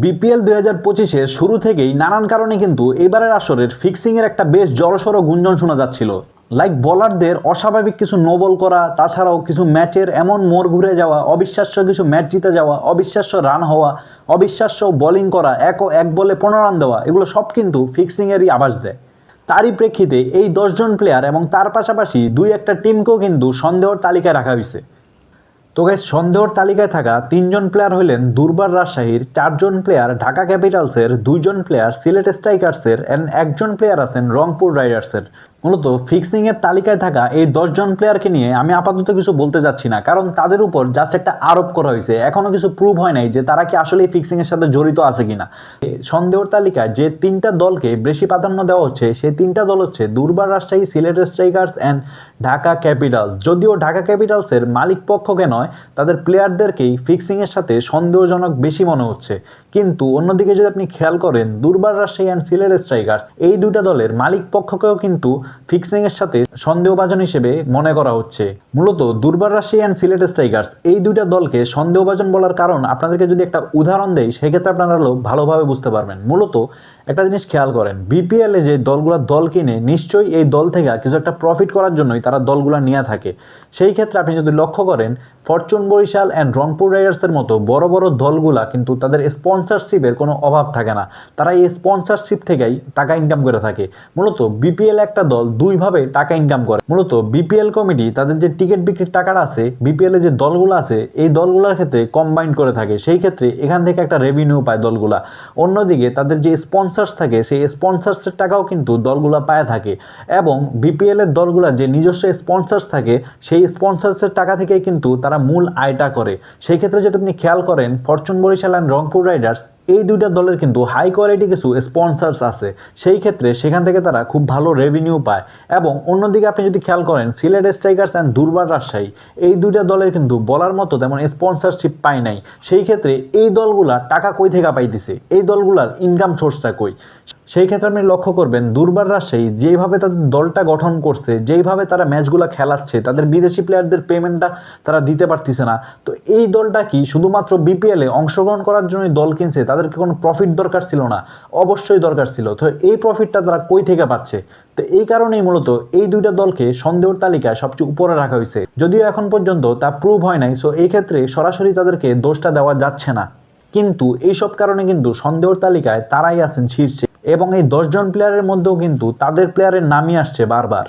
BPL ২০২৫-এর শুরু থেকেই নানান কারণে কিন্তু এবারের আসরের ফিক্সিংয়ের একটা বেশ জড়সড় গুঞ্জন শোনা যাচ্ছিল। লাইক বোলারদের অস্বাভাবিক কিছু নো বল করা, তাছাড়াও কিছু ম্যাচের এমন মোড় ঘুরে যাওয়া, অবিশ্বাস্য কিছু ম্যাচ জিতে যাওয়া, অবিশ্বাস্য রান হওয়া, অবিশ্বাস্য বোলিং করা, এক বলে ১৫ রান দেওয়া, এগুলো সব কিন্তু ফিক্সিংয়েরই আভাস দেয়। তারই প্রেক্ষিতে এই ১০ জন প্লেয়ার এবং তার পাশাপাশি দুই একটা টিমকেও কিন্তু সন্দেহের তালিকায় রাখা হয়েছে। তো গাইস, সন্দেহর তালিকায় থাকা ৩ জন প্লেয়ার হলেন দুর্বার রাজশাহীর, ৪ জন প্লেয়ার ঢাকা ক্যাপিটালসের, ২ জন প্লেয়ার সিলেট স্ট্রাইকার্সের অ্যান্ড ১ জন প্লেয়ার আছেন রংপুর রাইডার্সের। মূলত ফিক্সিংয়ের তালিকায় থাকা এই ১০ জন প্লেয়ারকে নিয়ে আমি আপাতত কিছু বলতে যাচ্ছি না, কারণ তাদের উপর জাস্ট একটা আরোপ করা হয়েছে, এখনও কিছু প্রুভ হয় নাই যে তারা কি আসলে এই ফিক্সিংয়ের সাথে জড়িত আছে কিনা। সন্দেহর তালিকায় যে ৩টা দলকে বেশি প্রাধান্য দেওয়া হচ্ছে সেই ৩টা দল হচ্ছে দুর্বার Rajshahi, Sylhet strikers and Dhaka Capitals. যদিও ঢাকা ক্যাপিটালসের মালিক পক্ষকে নয়, তাদের প্লেয়ারদেরকেই ফিক্সিংয়ের সাথে সন্দেহজনক বেশি মনে হচ্ছে। কিন্তু অন্যদিকে যদি আপনি খেয়াল করেন, দুর্বার রাজশাহী অ্যান্ড সিলেট স্ট্রাইকার্স এই দুইটা দলের মালিক পক্ষকেও কিন্তু ফিক্সিংয়ের সাথে সন্দেহভাজন হিসেবে মনে করা হচ্ছে। মূলত দুর্বার রাজশাহী অ্যান্ড সিলেট স্ট্রাইকার্স এই দুইটা দলকে সন্দেহভাজন বলার কারণ আপনাদেরকে যদি একটা উদাহরণ দেই, সেক্ষেত্রে আপনারা ভালোভাবে বুঝতে পারবেন। মূলত একটা জিনিস খেয়াল করেন, বিপিএলে যে দলগুলো দল কিনে, নিশ্চয়ই এই দল থেকে কিছু একটা প্রফিট করার জন্যই তারা দলগুলো নিয়ে থাকে। সেই ক্ষেত্রে আপনি যদি লক্ষ্য করেন, ফরচুন বরিশাল অ্যান্ড রংপুর রাইডার্সের মতো বড় বড় দলগুলা কিন্তু তাদের স্পন্সরশিপের কোনো অভাব থাকে না, তারা এই স্পন্সরশিপ থেকেই টাকা ইনকাম করে থাকে। মূলত বিপিএল একটা দল দুইভাবে টাকা ইনকাম করে। মূলত বিপিএল কমিটি তাদের যে টিকিট বিক্রির টাকাটা আছে, বিপিএল এ যে দলগুলো আছে এই দলগুলোর ক্ষেত্রে কম্বাইন করে থাকে, সেই ক্ষেত্রে এখান থেকে একটা রেভিনিউ পায় দলগুলা। অন্যদিকে তাদের যে স্পন্সর্স থাকে, সেই স্পন্সর্সের টাকাও কিন্তু দলগুলা পায় থাকে, এবং বিপিএল এর দলগুলা যে নিজস্ব স্পন্সর্স থাকে, সেই স্পন্সর্সের টাকা থেকেই কিন্তু তারা মূল আয়টা করে। সেই ক্ষেত্রে যদি আপনি খেয়াল করেন, fortune Barishal and Rangpur riders এই দুইটা দলের কিন্তু হাই কোয়ালিটি কিছু স্পন্সর্স আছে, সেই ক্ষেত্রে সেখান থেকে তারা খুব ভালো রেভিনিউ পায়। এবং অন্যদিকে আপনি যদি খেয়াল করেন, সিলেট স্ট্রাইকার্স অ্যান্ড দুর্বার রাজশাহী এই দুইটা দলের কিন্তু বলার মতো তেমন স্পন্সরশিপ পায় নাই। সেই ক্ষেত্রে এই দলগুলা টাকা কই থেকে পাইতেছে, এই দলগুলার ইনকাম সোর্সটা কই? সেই ক্ষেত্রে আপনি লক্ষ্য করবেন, দুর্বার রাজশাহী যেইভাবে তাদের দলটা গঠন করছে, যেইভাবে তারা ম্যাচগুলো খেলাচ্ছে, তাদের বিদেশি প্লেয়ারদের পেমেন্টটা তারা দিতে পারতেছে না। তো এই দলটা কি শুধুমাত্র বিপিএলে অংশগ্রহণ করার জন্যই দল কিনছে? তাদেরকে কোনো প্রফিট দরকার ছিল না? অবশ্যই দরকার ছিল। তো এই প্রফিটটা তারা কই থেকে পাচ্ছে? তো এই কারণেই মূলত এই দুইটা দলকে সন্দেহের তালিকায় সবচেয়ে উপরে রাখা হয়েছে, যদিও এখন পর্যন্ত তা প্রুভ হয় নাই। সো এই ক্ষেত্রে সরাসরি তাদেরকে দোষটা দেওয়া যাচ্ছে না, কিন্তু এইসব কারণে কিন্তু সন্দেহের তালিকায় তারাই আছেন শীর্ষে, এবং এই ১০ জন প্লেয়ারের মধ্যেও কিন্তু তাদের প্লেয়ারের নামই আসছে বারবার।